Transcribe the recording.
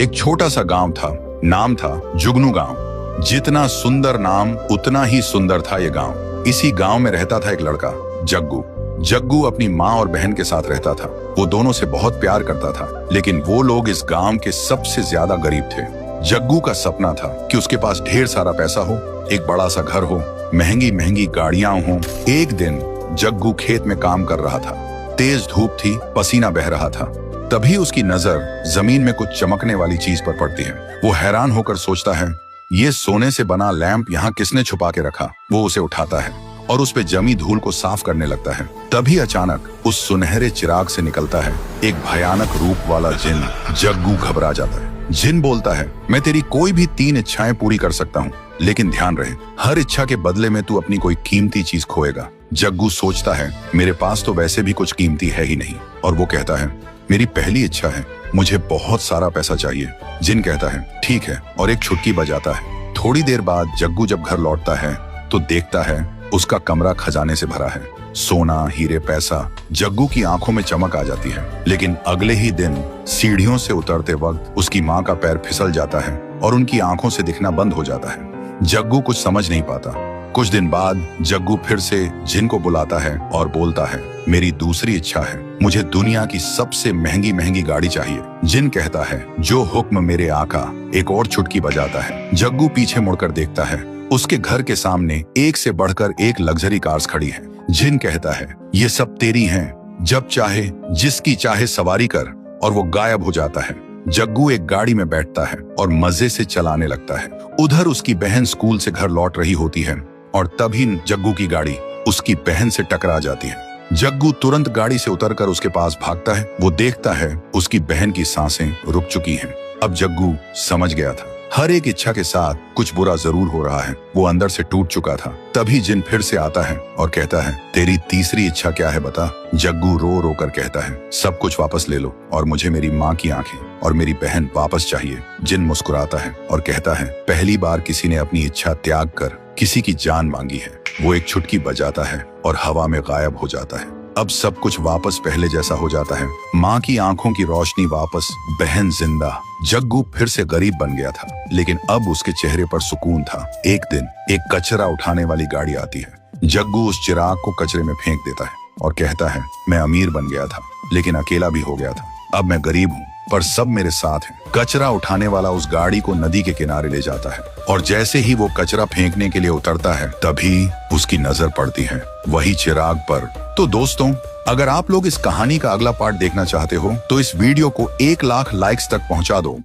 एक छोटा सा गांव था, नाम था जुगनू गांव। जितना सुंदर नाम उतना ही सुंदर था ये गांव। इसी गांव में रहता था एक लड़का, जग्गू। जग्गू अपनी माँ और बहन के साथ रहता था। वो दोनों से बहुत प्यार करता था, लेकिन वो लोग इस गांव के सबसे ज्यादा गरीब थे। जग्गू का सपना था कि उसके पास ढेर सारा पैसा हो, एक बड़ा सा घर हो, महंगी महंगी गाड़ियां हो। एक दिन जग्गू खेत में काम कर रहा था। तेज धूप थी, पसीना बह रहा था। तभी उसकी नजर जमीन में कुछ चमकने वाली चीज पर पड़ती है। वो हैरान होकर सोचता है, ये सोने से बना लैंप यहाँ किसने छुपा के रखा। वो उसे उठाता है और उस पे जमी धूल को साफ करने लगता है। तभी अचानक उस सुनहरे चिराग से निकलता है एक भयानक रूप वाला जिन। जग्गू घबरा जाता है। जिन बोलता है, मैं तेरी कोई भी 3 इच्छाएं पूरी कर सकता हूँ, लेकिन ध्यान रहे, हर इच्छा के बदले में तू अपनी कोई कीमती चीज खोएगा। जग्गू सोचता है, मेरे पास तो वैसे भी कुछ कीमती है ही नहीं। और वो कहता है, मेरी पहली इच्छा है, मुझे बहुत सारा पैसा चाहिए। जिन कहता है, ठीक है, और एक छुटकी बजाता है। थोड़ी देर बाद जग्गू जब घर लौटता है तो देखता है उसका कमरा खजाने से भरा है। सोना, हीरे, पैसा। जग्गू की आंखों में चमक आ जाती है। लेकिन अगले ही दिन सीढ़ियों से उतरते वक्त उसकी माँ का पैर फिसल जाता है और उनकी आंखों से दिखना बंद हो जाता है। जग्गू कुछ समझ नहीं पाता। कुछ दिन बाद जग्गू फिर से जिन को बुलाता है और बोलता है, मेरी दूसरी इच्छा है, मुझे दुनिया की सबसे महंगी महंगी गाड़ी चाहिए। जिन कहता है, जो हुक्म मेरे आका। एक और चुटकी बजाता है। जग्गू पीछे मुड़कर देखता है। उसके घर के सामने एक से बढ़कर एक लग्जरी कार्स खड़ी है। जिन कहता है, ये सब तेरी हैं, जब चाहे जिसकी चाहे सवारी कर। और वो गायब हो जाता है। जग्गू एक गाड़ी में बैठता है और मजे से चलाने लगता है। उधर उसकी बहन स्कूल से घर लौट रही होती है और तभी जग्गू की गाड़ी उसकी बहन से टकरा जाती है। जग्गू तुरंत गाड़ी से उतरकर उसके पास भागता है। वो देखता है उसकी बहन की सांसें रुक चुकी हैं। अब जग्गू समझ गया था, हर एक इच्छा के साथ कुछ बुरा जरूर हो रहा है। वो अंदर से टूट चुका था। तभी जिन फिर से आता है और कहता है, तेरी तीसरी इच्छा क्या है बता। जग्गू रो रो कर कहता है, सब कुछ वापस ले लो और मुझे मेरी माँ की आंखें और मेरी बहन वापस चाहिए। जिन मुस्कुराता है और कहता है, पहली बार किसी ने अपनी इच्छा त्याग कर किसी की जान मांगी है। वो एक छुटकी बजाता है और हवा में गायब हो जाता है। अब सब कुछ वापस पहले जैसा हो जाता है। माँ की आंखों की रोशनी वापस, बहन जिंदा। जग्गू फिर से गरीब बन गया था, लेकिन अब उसके चेहरे पर सुकून था। एक दिन एक कचरा उठाने वाली गाड़ी आती है। जग्गू उस चिराग को कचरे में फेंक देता है और कहता है, मैं अमीर बन गया था, लेकिन अकेला भी हो गया था। अब मैं गरीब हूँ, पर सब मेरे साथ हैं। कचरा उठाने वाला उस गाड़ी को नदी के किनारे ले जाता है और जैसे ही वो कचरा फेंकने के लिए उतरता है, तभी उसकी नजर पड़ती है वही चिराग पर। तो दोस्तों, अगर आप लोग इस कहानी का अगला पार्ट देखना चाहते हो तो इस वीडियो को 1 लाख लाइक्स तक पहुंचा दो।